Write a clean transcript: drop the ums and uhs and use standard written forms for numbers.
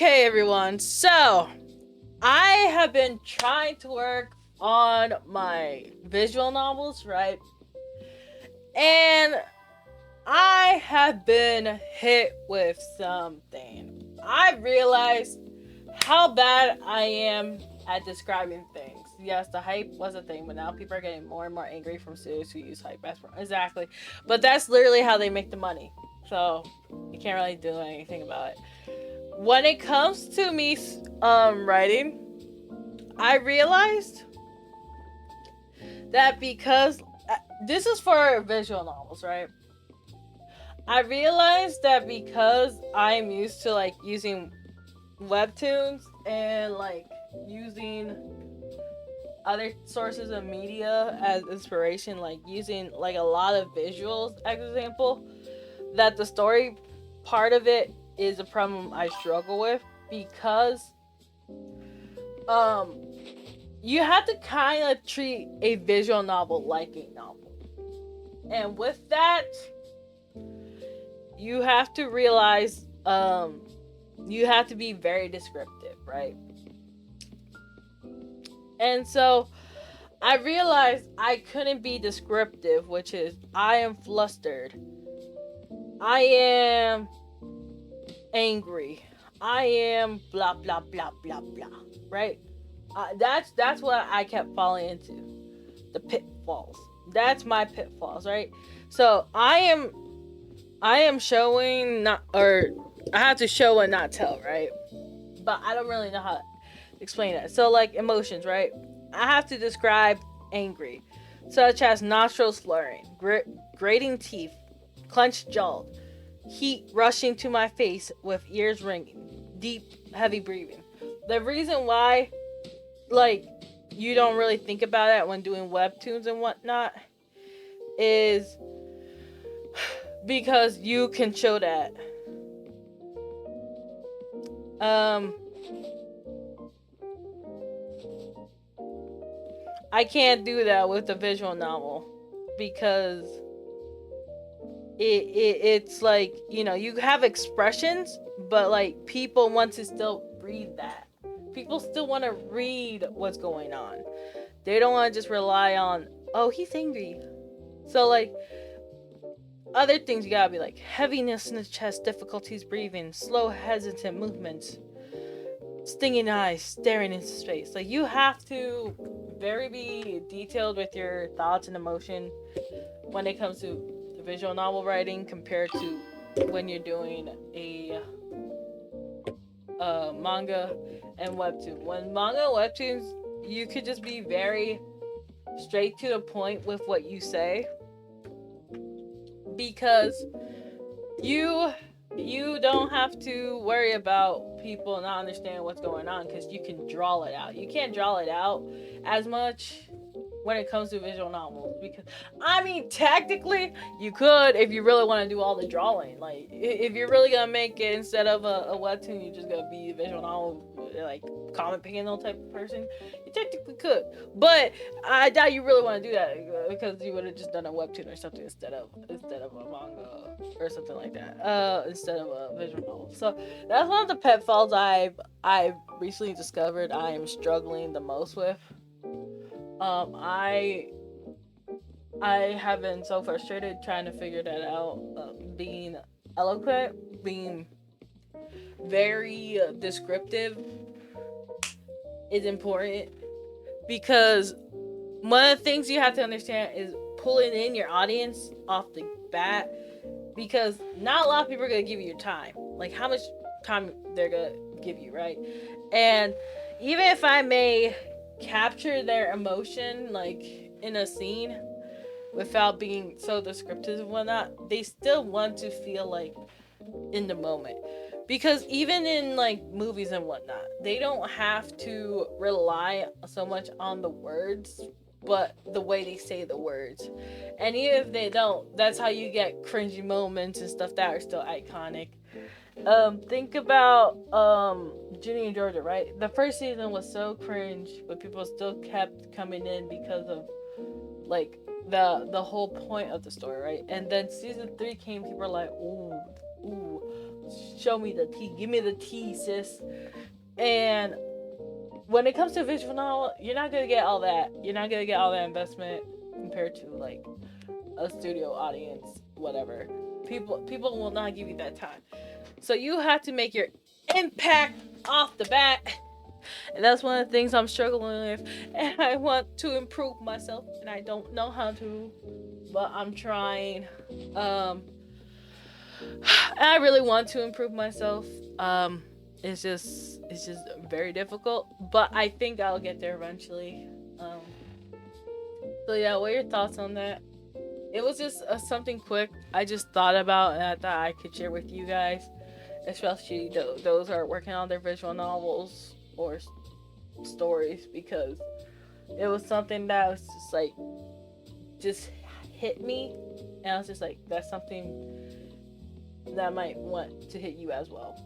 Okay, everyone. So, I have been trying to work on my visual novels, right? And I have been hit with something. I realized how bad I am at describing things. Yes, the hype was a thing, but now people are getting more and more angry from studios who use hype. Exactly. But that's literally how they make the money. So, you can't really do anything about it. When it comes to me writing, I realized that because this is for visual novels, right? I realized that because I'm used to like using webtoons and like using other sources of media as inspiration, like using like a lot of visuals as example, that the story part of it is a problem I struggle with because you have to kind of treat a visual novel like a novel. And with that, you have to realize you have to be very descriptive, right? And so I realized I couldn't be descriptive, which is I am flustered, I am angry, I am blah blah blah blah blah, right? That's what I kept falling into, the pitfalls. That's my pitfalls, right? So I am showing not, or I have to show and not tell, right? But I don't really know how to explain that. So like emotions, right? I have to describe angry, such as nostrils flaring, grating teeth, clenched jaw, heat rushing to my face with ears ringing, deep, heavy breathing. The reason why, like, you don't really think about it when doing webtoons and whatnot is because you can show that. I can't do that with a visual novel because it's like, you know, you have expressions, but like people want to still read that. People still want to read what's going on. They don't want to just rely on, oh, he's angry. So like other things you gotta be like heaviness in the chest, difficulties breathing, slow hesitant movements, stinging eyes, staring into space. Like you have to very be detailed with your thoughts and emotion when it comes to visual novel writing compared to when you're doing a manga and webtoon. When manga and webtoons, you could just be very straight to the point with what you say because you don't have to worry about people not understanding what's going on because you can draw it out. You can't draw it out as much when it comes to visual novels because I mean technically you could if you really want to do all the drawing. Like if you're really gonna make it instead of a webtoon, you're just gonna be a visual novel like comic panel type of person, you technically could, but I doubt you really want to do that because you would have just done a webtoon or something instead of a manga or something like that instead of a visual novel. So that's one of the pitfalls I've recently discovered I am struggling the most with. I have been so frustrated trying to figure that out. Being eloquent, being very descriptive is important because one of the things you have to understand is pulling in your audience off the bat because not a lot of people are going to give you your time. Like how much time they're going to give you, right? And even if I may capture their emotion like in a scene without being so descriptive and whatnot, they still want to feel like in the moment. Because even in like movies and whatnot, they don't have to rely so much on the words, but the way they say the words. And even if they don't, that's how you get cringy moments and stuff that are still iconic. Think about Ginny and Georgia, right? The first season was so cringe, but people still kept coming in because of like the whole point of the story, right? And then season 3 came, people were like, ooh, show me the tea. Give me the tea, sis. And when it comes to visual novel, you're not gonna get all that. You're not gonna get all that investment compared to like a studio audience, whatever. People will not give you that time. So you have to make your impact off the bat. And that's one of the things I'm struggling with. And I want to improve myself, and I don't know how to, but I'm trying. I really want to improve myself. It's just very difficult, but I think I'll get there eventually. So yeah, what are your thoughts on that? It was just something quick I just thought about, and I thought I could share with you guys, especially those who are working on their visual novels or stories, because it was something that was just like just hit me, and I was just like, that's something that I might want to hit you as well.